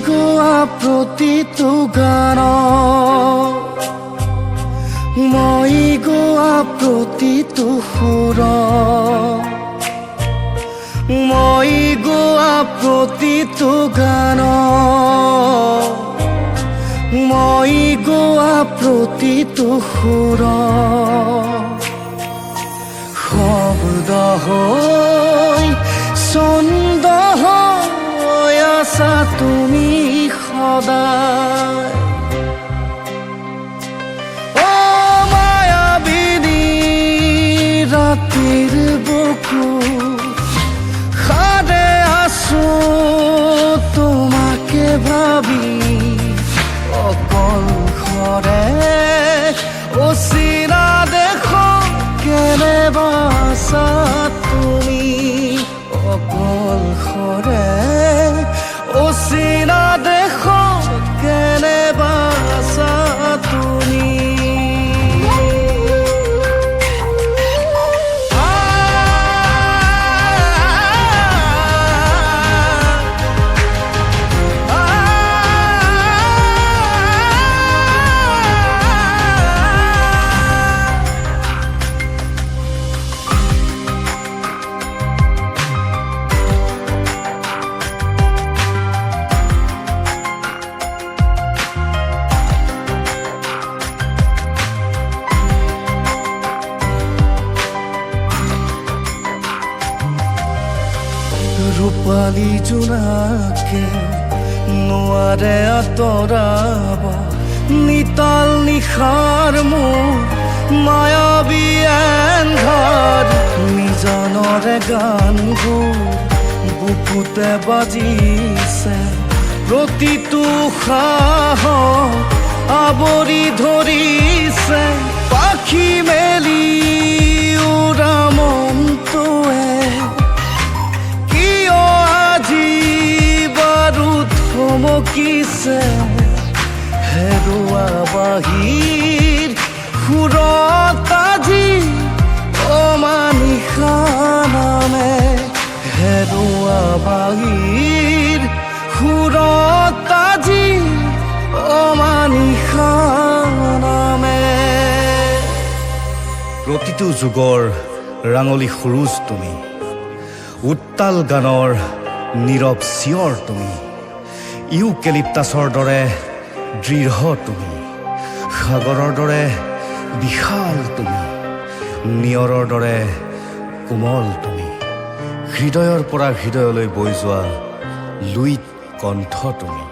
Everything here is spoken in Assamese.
গোৱা প্ৰতিটো গান, মই গোৱা প্ৰতিটো সুৰ, মই গোৱা প্ৰতিটো গান, মই গোৱা প্ৰতিটো সুৰ, শব্দ হৈ ছন্দ হৈ আছা তুমি সদায়। অ মায়াবিনী ৰাতিৰ বুকু সাৰে আছো তোমাকে ভাবি, অকল খৰে অচিনা দেশ কেনেবা আছা তুমি, অকল খৰে অচিনা দেশ কেনেবা আছা তুমি। ৰূপালী জোনাকে নোৱাৰে আঁতৰাব নিতাল নিশাৰ মোৰ মায়াবী এন্ধাৰ, নিজানৰে গানবোৰ বুকুতে বাজিছে, প্ৰতিটো উশাহ আৱৰি ধৰিছে, পাখি মেলি উৰা মনটোৱে থমকিছে, হেৰুৱা বাহিৰ সুৰত আজি অমানিশা নামে, হেৰুৱা বাহিৰ সুৰত আজি অমানিশা নামে। প্ৰতিটো যুগৰ ৰাঙলী সুৰুজ তুমি, উত্তাল গানৰ নীৰৱ চিঞৰ তুমি, ইউকেলিপ্টাছৰ দৰে দৃঢ় তুমি, সাগৰৰ দৰে বিশাল তুমি, নিয়ৰৰ দৰে কোমল তুমি, হৃদয়ৰ পৰা হৃদয়লৈ বৈ যোৱা লুইত কণ্ঠ তুমি।